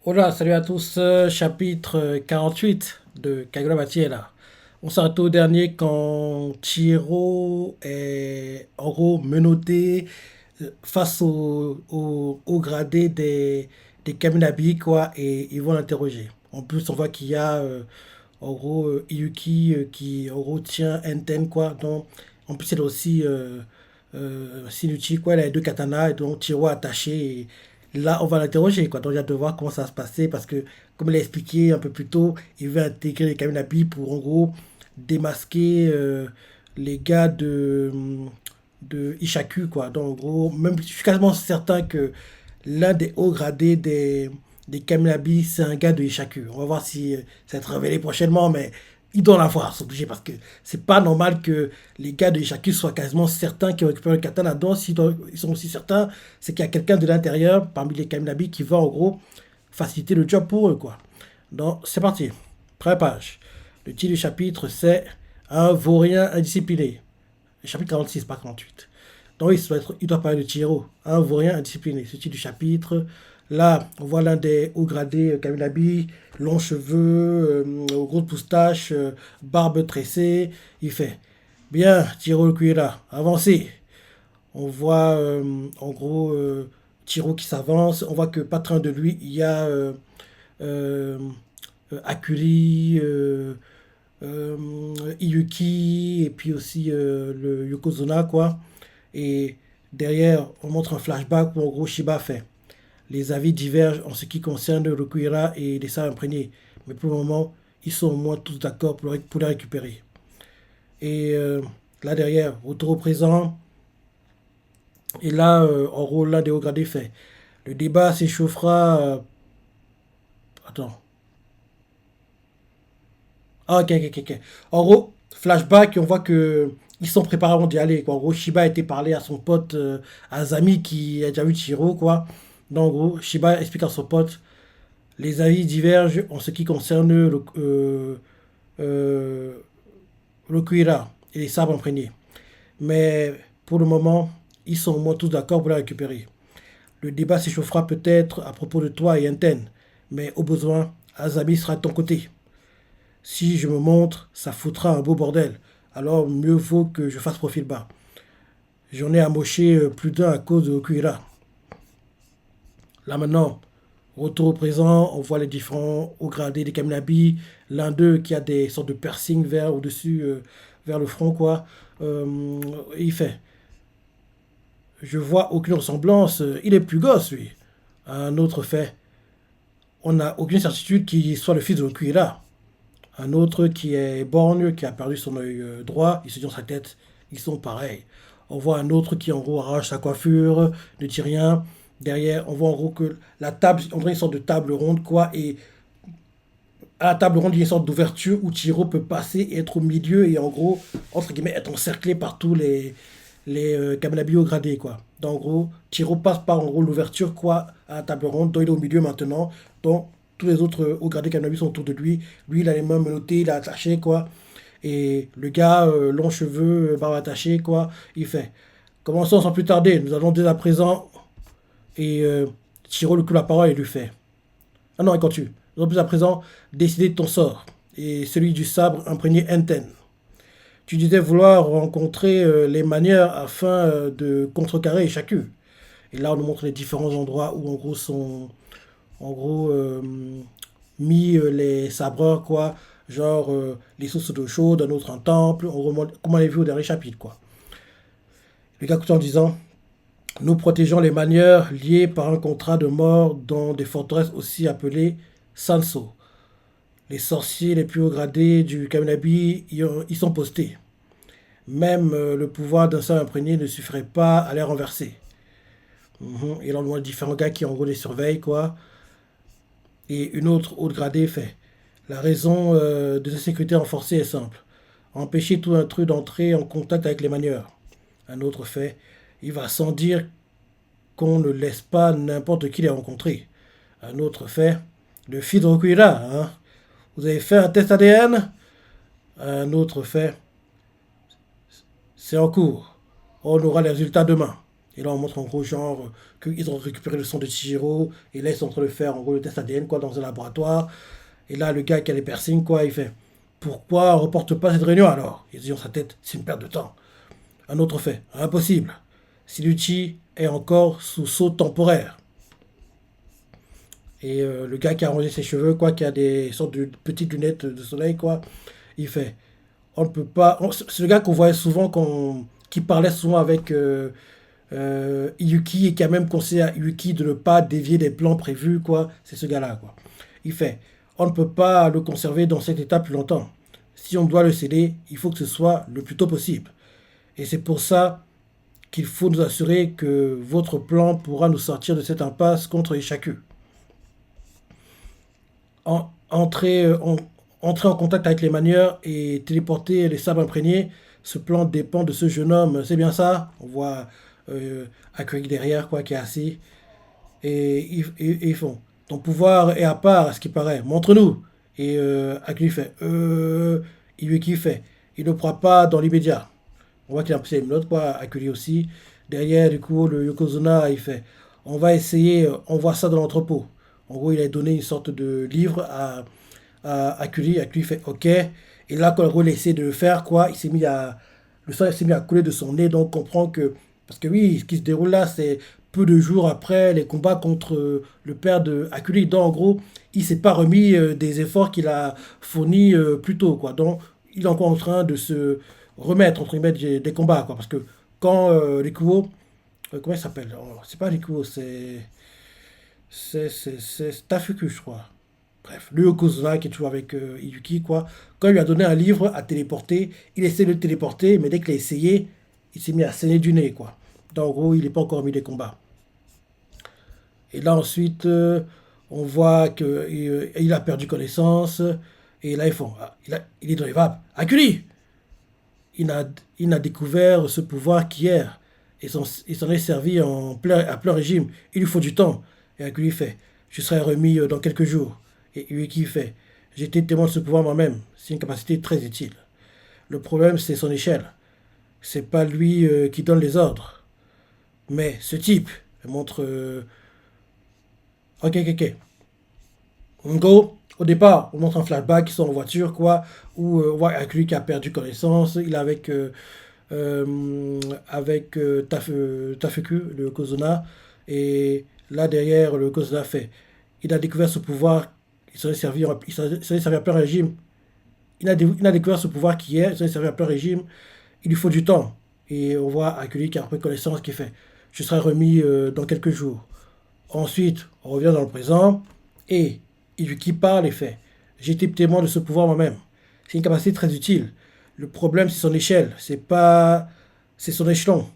Hola, salut à tous, chapitre 48 de Kagura Matiela. On s'arrête au dernier quand Chiro est en gros menotté face au gradé des Kaminabi, quoi, et ils vont l'interroger. En plus, on voit qu'il y a en gros Iyuki qui en gros tient Enten, quoi. Donc, en plus, elle a aussi Shinuchi, quoi, elle a les deux katanas, et donc Chiro attaché. Là, on va l'interroger, quoi. Donc, il y a de voir comment ça va se passer parce que, comme il a expliqué un peu plus tôt, il veut intégrer les Kaminabi pour, en gros, démasquer les gars de Ishaku, quoi. Donc, en gros, même, je suis quasiment certain que l'un des hauts gradés des Kaminabi, c'est un gars de Ishaku. On va voir si ça va être révélé prochainement, mais ils doivent l'avoir, c'est obligé, parce que c'est pas normal que les gars de Ishaku soient quasiment certains qu'ils récupèrent le katana. Donc, ils sont aussi certains, c'est qu'il y a quelqu'un de l'intérieur, parmi les Kaminabi, qui va, en gros, faciliter le job pour eux, quoi. Donc, c'est parti. Première page. Le titre du chapitre, c'est un vaurien indiscipliné. Le chapitre 46, pas 48. Donc, il doit parler de Chihiro, un vaurien indiscipliné. Ce titre du chapitre. Là, on voit l'un des hauts gradés, Kaminabi, longs cheveux, grosses moustaches, barbe tressée. Il fait bien, Chihiro Kuira, avancez. On voit en gros Chihiro qui s'avance. On voit que pas très loin de lui, il y a euh, Akuri, euh, Iyuki et puis aussi le Yokozuna, quoi. Et derrière, on montre un flashback où en gros Shiba fait. Les avis divergent en ce qui concerne Rokuira et les sables imprégnés, mais pour le moment, ils sont au moins tous d'accord pour les récupérer. Et là derrière, au taureau présent, et là, en gros, l'un des hauts gradés fait. Le débat s'échauffera. Attends. Ah, ok, ok, ok, ok. En gros, flashback, on voit que ils sont préparés avant d'y aller, quoi. En gros, Shiba a été parlé à son pote, Azami, qui a déjà vu Chiro, quoi. Donc, en gros, Shiba explique à son pote, les avis divergent en ce qui concerne euh, le Kuira et les sabres imprégnés. Mais pour le moment, ils sont au moins tous d'accord pour la récupérer. Le débat s'échauffera peut-être à propos de toi et Enten, mais au besoin, Azami sera de ton côté. Si je me montre, ça foutra un beau bordel. Alors mieux vaut que je fasse profil bas. J'en ai amoché plus d'un à cause de Okuira. Là maintenant, retour au présent, on voit les différents hauts gradés des Kaminabi. L'un d'eux qui a des sortes de piercings vers au-dessus, vers le front, quoi. Euh, il fait. Je vois aucune ressemblance. Il est plus gosse, lui. Un autre fait. On n'a aucune certitude qu'il soit le fils de Okuira. Un autre qui est borgne, qui a perdu son œil droit, il se dit dans sa tête, ils sont pareils. On voit un autre qui en gros arrache sa coiffure, ne dit rien. Derrière, on voit en gros que la table, on dirait une sorte de table ronde, quoi, et à la table ronde, il y a une sorte d'ouverture où Chiro peut passer et être au milieu et en gros, entre guillemets, être encerclé par tous les Kaminabio gradés, quoi. Donc en gros, Chiro passe par en gros l'ouverture, quoi, à la table ronde, donc il est au milieu maintenant. Donc tous les autres hauts gradés Kaminabi sont autour de lui. Lui, il a les mains menottées, il a attaché, quoi. Et le gars, long cheveux, barbe attachée, quoi, il fait. Commençons sans plus tarder, nous allons dès à présent. Et Chiro lui coupe la parole et lui fait. Ah non, il continue. Nous allons plus à présent décider de ton sort et celui du sabre imprégné Enten. Tu disais vouloir rencontrer les manières afin de contrecarrer chacun. Et là, on nous montre les différents endroits où, en gros, sont en gros mis les sabreurs, quoi. Genre les sources d'eau chaude, un autre un temple, on remonte, comme on l'a vu au dernier chapitre, quoi. Le gars continue en disant nous protégeons les manières liées par un contrat de mort dans des forteresses aussi appelées Sanso. Les sorciers les plus haut gradés du Kaminabi y sont postés. Même le pouvoir d'un seul imprégné ne suffirait pas à les renverser. Et là, on voit différents gars qui en gros les surveillent, quoi. Et une autre haute gradée fait. La raison de cette sécurité renforcée est simple. Empêcher tout intrus d'entrer en contact avec les manieurs. Un autre fait. Il va sans dire qu'on ne laisse pas n'importe qui les rencontrer. Un autre fait. Le fils de Rokuira, hein. Vous avez fait un test ADN. Un autre fait. C'est en cours. On aura les résultats demain. Et là, on montre en gros, genre, qu'ils ont récupéré le sang de Chihiro. Et là, ils sont en train de faire, en gros, le test ADN, quoi, dans un laboratoire. Et là, le gars qui a les piercings, quoi, il fait pourquoi on reporte pas cette réunion alors? Il dit dans sa tête, c'est une perte de temps. Un autre fait, impossible. Silucci est encore sous sceau temporaire. Et le gars qui a rangé ses cheveux, quoi, qui a des sortes de petites lunettes de soleil, quoi, il fait on ne peut pas. C'est le gars qu'on voyait souvent, qui parlait souvent avec Yuki et qui a même conseillé à Yuki de ne pas dévier des plans prévus, quoi. C'est ce gars-là, quoi. Il fait on ne peut pas le conserver dans cet état plus longtemps. Si on doit le céder, il faut que ce soit le plus tôt possible. Et c'est pour ça qu'il faut nous assurer que votre plan pourra nous sortir de cette impasse contre Ishaku. Entrer, entrer en contact avec les manieurs et téléporter les sabres imprégnés, ce plan dépend de ce jeune homme. C'est bien ça? On voit Akuri derrière, quoi, qui est assis. Et ils font. Ton pouvoir est à part, à ce qui paraît. Montre-nous. Et Akuri fait. Iwiki fait. Il ne croit pas dans l'immédiat. On voit qu'il a poussé une autre, quoi, Akuri aussi. Derrière, du coup, le Yokozuna, il fait. On va essayer, on voit ça dans l'entrepôt. En gros, il a donné une sorte de livre à Akuri. Akuri fait OK. Et là, quand le rôle essaie de le faire, quoi, le sang s'est mis à couler de son nez. Donc, on comprend que. Parce que oui, ce qui se déroule là, c'est peu de jours après les combats contre le père de Akuri. Donc, en gros, il s'est pas remis des efforts qu'il a fournis plus tôt, quoi. Donc, il est encore en train de se remettre, entre guillemets, des combats, quoi. Parce que quand Rikuo. Comment il s'appelle? Oh, c'est pas Rikuo, c'est Tafuku, je crois. Bref, le Yokozuna qui est toujours avec Yuki, quoi. Quand il lui a donné un livre à téléporter, il essaie de le téléporter, mais dès qu'il a essayé, il s'est mis à saigner du nez, quoi. Donc, en gros, il n'est pas encore mis des combats. Et là, ensuite, on voit qu'il a perdu connaissance. Et là, ils font. Il est dans les vapes. Akuli! Il n'a découvert ce pouvoir qu'hier. Il s'en est servi à plein régime. Il lui faut du temps. Et Akuli fait. Je serai remis dans quelques jours. Et Yuki fait. J'ai été témoin de ce pouvoir moi-même. C'est une capacité très utile. Le problème, c'est son échelle. C'est pas lui qui donne les ordres. Mais ce type, elle montre. Ok, ok, ok. En gros, au départ, on montre un flashback, ils sont en voiture, quoi, où on voit avec lui qui a perdu connaissance, il est avec Tafeku, le Kozuna, et là derrière, le Kozuna fait, il a découvert ce pouvoir, il s'en est servi à plein régime, il a découvert ce pouvoir qui est, il s'en est servi à plein régime, il lui faut du temps, et on voit Akuli qui a repris connaissance, qui fait, je serai remis dans quelques jours. Ensuite, on revient dans le présent, et Yuki parle et fait j'ai été témoin de ce pouvoir moi-même. C'est une capacité très utile. Le problème, c'est son échelle. C'est son échelon.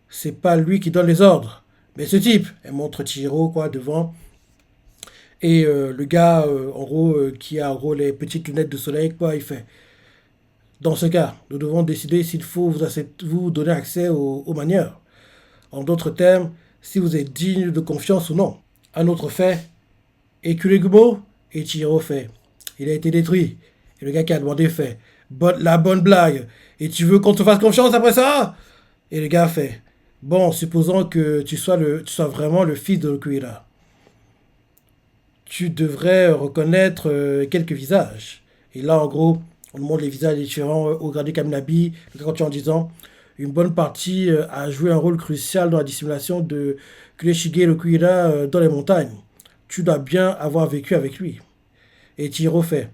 C'est pas lui qui donne les ordres. Mais ce type, elle montre Chihiro, quoi, devant. Et le gars, en gros, qui a en gros les petites lunettes de soleil, quoi, il fait dans ce cas, nous devons décider s'il faut vous donner accès aux manières. En d'autres termes, si vous êtes digne de confiance ou non. Un autre fait, et Kuregumo, et Chihiro fait. Il a été détruit. Et le gars qui a demandé fait. La bonne blague. Et tu veux qu'on te fasse confiance après ça? Et le gars fait. Bon, supposons que tu sois vraiment le fils de Okuira. Tu devrais reconnaître quelques visages. Et là, en gros, on nous montre les visages différents au gradé Kaminabi, le gars en disant une bonne partie a joué un rôle crucial dans la dissimulation de Kureshige Okuira dans les montagnes. Tu dois bien avoir vécu avec lui. Et Chihiro fait.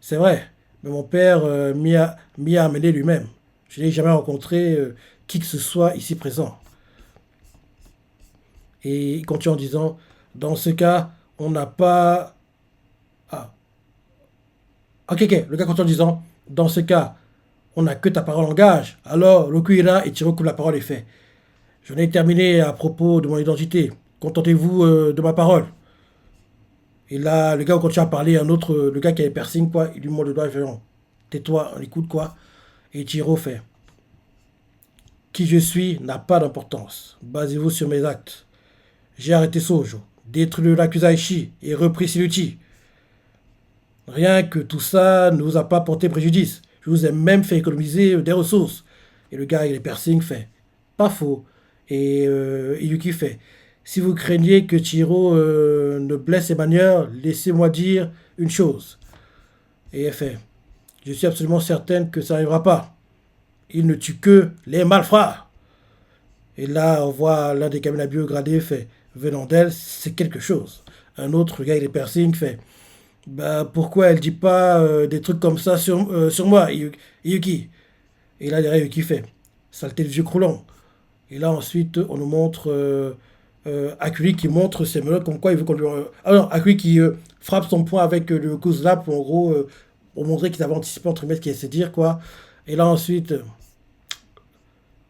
C'est vrai, mais mon père m'y a amené lui-même. Je n'ai jamais rencontré qui que ce soit ici présent. Et il continue en disant, dans ce cas, on n'a pas... Ah, ok, ok, le gars continue en disant, dans ce cas, on n'a que ta parole en gage. Alors, Rokuira et Chihiro coupe la parole et fait, je n'ai terminé à propos de mon identité. Contentez-vous de ma parole. Et là, le gars continue à parler, le gars qui a les piercings, quoi, il lui montre le doigt, il fait, non, tais-toi, on écoute, quoi. Et Chihiro fait, qui je suis n'a pas d'importance. Basez-vous sur mes actes. J'ai arrêté Sojo, détruit le Rakuzaishi et repris Siluchi. Rien que tout ça ne vous a pas porté préjudice. Je vous ai même fait économiser des ressources. Et le gars avec les piercings fait, pas faux. Et Yuki fait, si vous craignez que Chihiro ne blesse ses manières, laissez-moi dire une chose. Et elle fait, je suis absolument certaine que ça n'arrivera pas. Il ne tue que les malfrats. Et là, on voit l'un des Kaminabi gradés fait, venant d'elle, c'est quelque chose. Un autre, le gars, il est piercing, fait, bah, pourquoi elle dit pas des trucs comme ça sur moi, Yuki? Et là, derrière, Yuki fait, saleté de vieux croulant. Et là, ensuite, on nous montre Akuli qui montre ses menottes, comme quoi il veut qu'on lui. Ah non, Akuli qui frappe son poing avec le Kuzla pour en gros, pour montrer qu'il avait anticipé entre guillemets ce qu'il allait se dire, quoi. Et là, ensuite,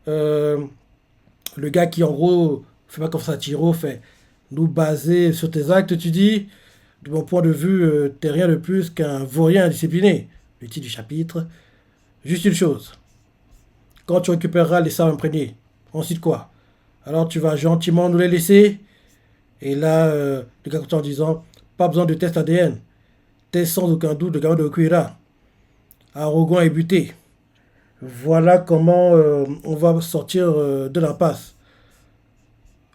euh, le gars qui en gros fait pas comme ça, Tiro, fait nous baser sur tes actes, tu dis. De mon point de vue, t'es rien de plus qu'un vaurien indiscipliné. Le titre du chapitre. Juste une chose. Quand tu récupéreras les sables imprégnés, ensuite quoi? Alors tu vas gentiment nous les laisser. Et là, le gars continue en disant, pas besoin de test ADN. Test sans aucun doute de gamin de Okuira. Arrogant et buté. Voilà comment on va sortir de l'impasse.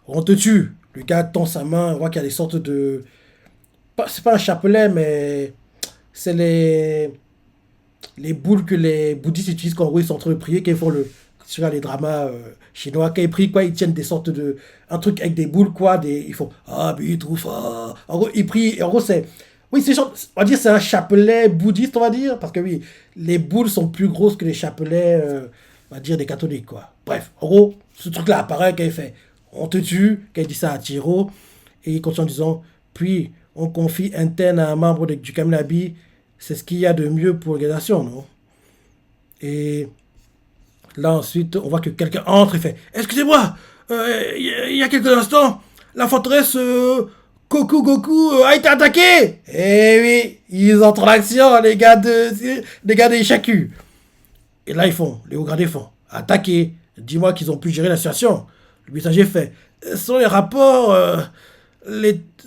On te tue. Le gars tend sa main, on voit qu'il y a des sortes de... C'est pas un chapelet, mais c'est les boules que les bouddhistes utilisent quand ils sont en train de prier, quand ils font le, sur les dramas chinois, quand ils prient, quoi, ils tiennent des sortes de, un truc avec des boules, quoi, ils font, ah, bitroufa. En gros, ils prient, et en gros, c'est, oui, on va dire, c'est un chapelet bouddhiste, on va dire, parce que oui, les boules sont plus grosses que les chapelets, on va dire, des catholiques, quoi. Bref, en gros, ce truc-là apparaît quand il fait, on te tue, quand il dit ça à Tiro, et il continue en disant, puis, on confie interne à un membre du Kaminabi, c'est ce qu'il y a de mieux pour l'organisation, non? Et là, ensuite, on voit que quelqu'un entre et fait, excusez-moi, il y a quelques instants, la forteresse Goku a été attaquée. Eh oui, ils entrent en action, les gars des Shaku. Et là, ils font, les hauts gradés font, attaquer, dis-moi qu'ils ont pu gérer la situation. Le messager fait, ce sont les rapports,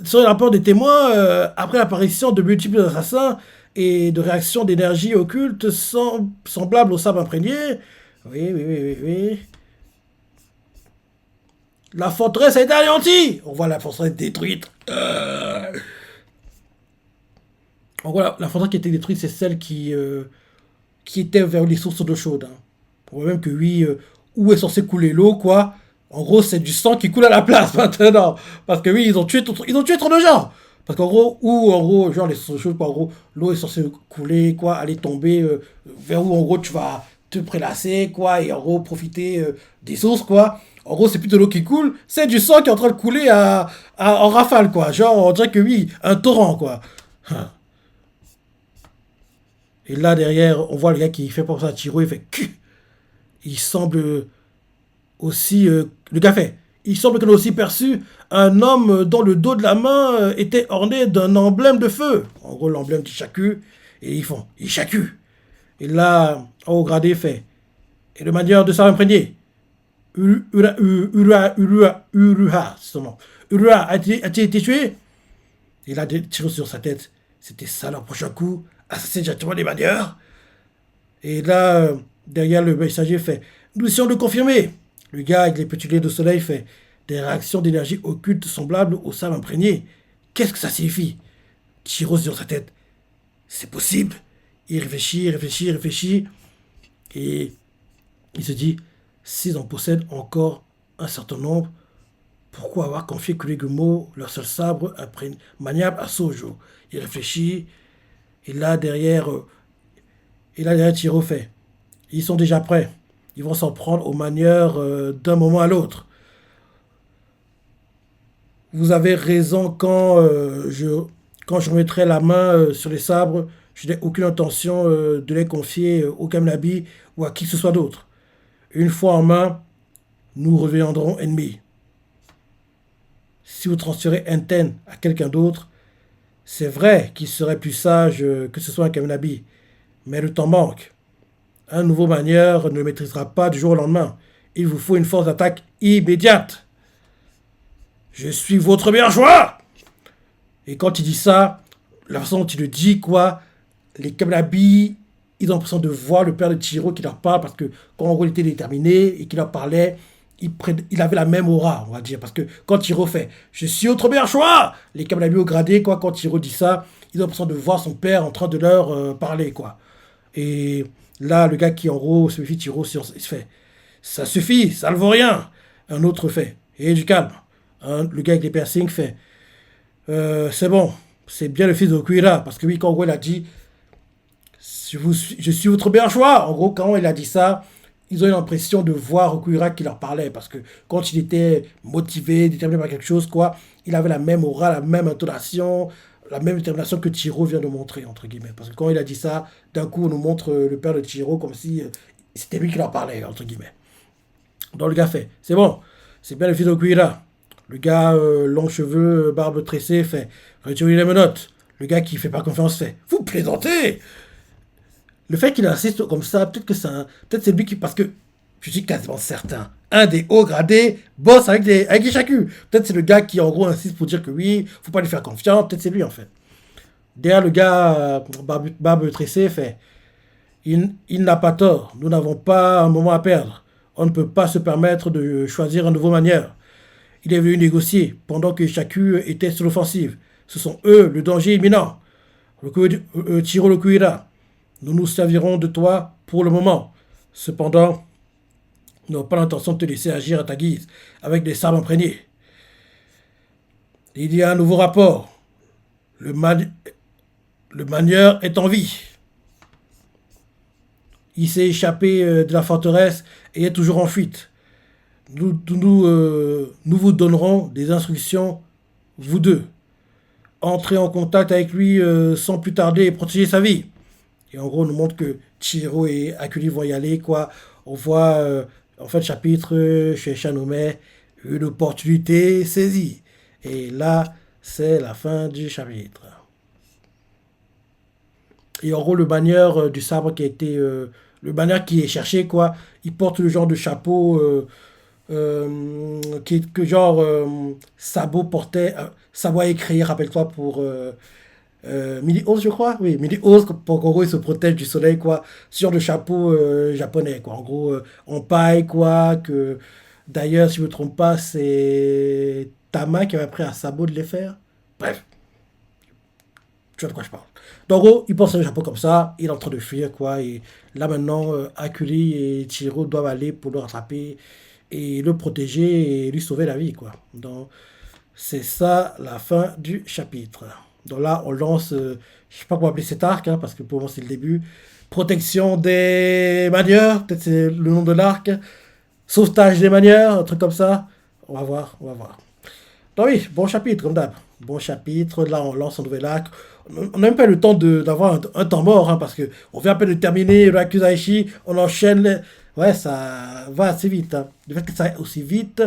sur les rapports des témoins, après l'apparition de multiples assassins et de réactions d'énergie occulte semblables au sable imprégné. Oui, oui, oui, oui, oui. La forteresse a été anéantie. On voit la forteresse détruite. En gros, la forteresse qui a été détruite, c'est celle qui était vers les sources d'eau chaude. Hein. On voit même que oui, où est censé couler l'eau, quoi. En gros, c'est du sang qui coule à la place maintenant. Parce que oui, ils ont tué trop de gens. Parce qu'en gros, en gros, genre les sources chaudes, quoi, en gros, l'eau est censée couler, quoi, aller tomber vers où, en gros, tu vas te prélasser, quoi, et en gros, profiter des sources, quoi. En gros, c'est plus de l'eau qui coule, c'est du sang qui est en train de couler en rafale, quoi. Genre, on dirait que oui, un torrent, quoi. Et là, derrière, on voit le gars qui fait pour ça Chiro, il fait... Il semble aussi... le gars fait... Il semble qu'on a aussi perçu un homme dont le dos de la main était orné d'un emblème de feu. En gros, l'emblème d'Ishaku. Et ils font Ishaku. Et là, au gradé fait. Et de manière de s'imprégner. Uruha, c'est son nom. Uruha a-t-il été tué? Il a tiré sur sa tête. C'était ça leur prochain coup. Assassiner directement les manières. Et là, derrière le messager fait nous essayons de confirmer. Le gars avec les petits laits de soleil fait des réactions d'énergie occulte semblables au sable imprégné. Qu'est-ce que ça signifie? Chiro sur sa tête. C'est possible. Il réfléchit, réfléchit, réfléchit. Et il se dit s'ils en possèdent encore un certain nombre, pourquoi avoir confié Kurigumo leur seul sabre maniable à Sojo? Il réfléchit. Et là, derrière, Chiro fait ils sont déjà prêts. Ils vont s'en prendre aux manières d'un moment à l'autre. Vous avez raison quand je mettrai la main sur les sabres, je n'ai aucune intention de les confier au Kamnabi ou à qui que ce soit d'autre. Une fois en main, nous reviendrons ennemis. Si vous transférez Enten à quelqu'un d'autre, c'est vrai qu'il serait plus sage que ce soit un Kamnabi, mais le temps manque. Un nouveau manière ne le maîtrisera pas du jour au lendemain. Il vous faut une force d'attaque immédiate. Je suis votre meilleur choix. Et quand il dit ça, la façon dont il le dit, quoi, les Kamnabi, ils ont l'impression de voir le père de Chiro qui leur parle parce que quand on était déterminé et qu'il leur parlait, il avait la même aura, on va dire. Parce que quand Hiro fait je suis votre meilleur choix, les camarades au gradé, quoi, quand Hiro dit ça, ils ont l'impression de voir son père en train de leur parler, quoi. Et là, le gars qui, en gros, se méfie de Hiro, il se fait ça suffit, ça ne vaut rien. Un autre fait et du calme. Le gars avec les piercings fait c'est bon, c'est bien le fils de Okuira. Parce que oui, quand en gros, il a dit je suis votre meilleur choix. En gros, quand il a dit ça, ils ont eu l'impression de voir Okuira qui leur parlait. Parce que quand il était motivé, déterminé par quelque chose, quoi, il avait la même aura, la même intonation, la même détermination que Chiro vient de montrer, entre guillemets. Parce que quand il a dit ça, d'un coup, on nous montre le père de Chiro comme si c'était lui qui leur parlait, entre guillemets. Donc le gars fait, c'est bon, c'est bien le fils d'Okuira. Le gars, long cheveux, barbe tressée, fait, retirez les menottes. Le gars qui fait pas confiance fait, vous plaisantez. Le fait qu'il insiste comme ça, peut-être que peut-être c'est lui qui, parce que je suis quasiment certain, un des hauts gradés bosse avec Ishaku. Peut-être c'est le gars qui en gros insiste pour dire que oui, faut pas lui faire confiance. Peut-être c'est lui en fait. Derrière le gars, barbe tressée fait, il n'a pas tort. Nous n'avons pas un moment à perdre. On ne peut pas se permettre de choisir un nouveau manière. Il est venu négocier pendant que Shaku était sur l'offensive. Ce sont eux le danger imminent. Chiro Lokuira, nous nous servirons de toi pour le moment. Cependant, nous n'avons pas l'intention de te laisser agir à ta guise, avec des sabres imprégnés. Il y a un nouveau rapport. Le, man... le manieur est en vie. Il s'est échappé de la forteresse et est toujours en fuite. Nous vous donnerons des instructions, vous deux. Entrez en contact avec lui sans plus tarder et protéger sa vie. Et en gros, on nous montre que Chihiro et Akuli vont y aller, quoi. On voit, en fait, chapitre chez Shanome, une opportunité saisie. Et là, c'est la fin du chapitre. Et en gros, le bannière du sabre qui a été... le bannière qui est cherché, quoi. Il porte le genre de chapeau que genre Sabo portait, Sabo a écrit, rappelle-toi, pour Mini Hose, je crois. Oui, Mini Hose, pour qu'en gros il se protège du soleil, quoi. Ce genre de chapeau japonais, quoi. En gros, en paille, quoi. Que d'ailleurs, si je me trompe pas, c'est Tama qui avait appris à Sabo de les faire. Bref, tu vois de quoi je parle. Donc, en gros, il pense à un chapeau comme ça, il est en train de fuir, quoi. Et là maintenant, Akuri et Chiro doivent aller pour le rattraper et le protéger et lui sauver la vie, quoi. Donc, c'est ça la fin du chapitre. Donc là, on lance, je sais pas comment appeler cet arc, hein, parce que pour moi c'est le début. Protection des manieurs, peut-être c'est le nom de l'arc. Sauvetage des manières, un truc comme ça. On va voir, on va voir. Donc oui, bon chapitre, comme d'hab. Bon chapitre, là on lance un nouvel arc. On n'a même pas eu le temps d'avoir un temps mort, hein, parce que on vient à peine de terminer le Akuzaishi, on enchaîne. Ouais, ça va assez vite. Hein. Le fait que ça aille aussi vite,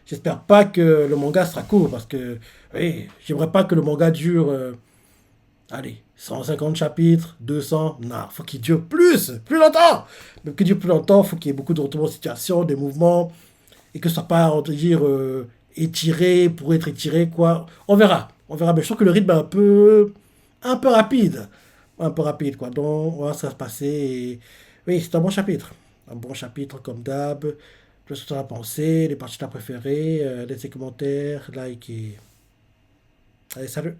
j'espère pas que le manga sera court, parce que oui, j'aimerais pas que le manga dure, allez, 150 chapitres, 200, non, faut qu'il dure plus longtemps. Même qu'il dure plus longtemps, faut qu'il y ait beaucoup de retournements de situation, des mouvements, et que ce soit pas, on va dire, étiré pour être étiré, quoi. On verra, mais je trouve que le rythme est un peu rapide. Un peu rapide, quoi. Donc, on va voir ce qui va se passer. Et oui, c'est un bon chapitre. Un bon chapitre, comme d'hab. Je sais ce que tu en as pensé, les parties que tu as préférées, laisse des commentaires, like et... Allez, salut!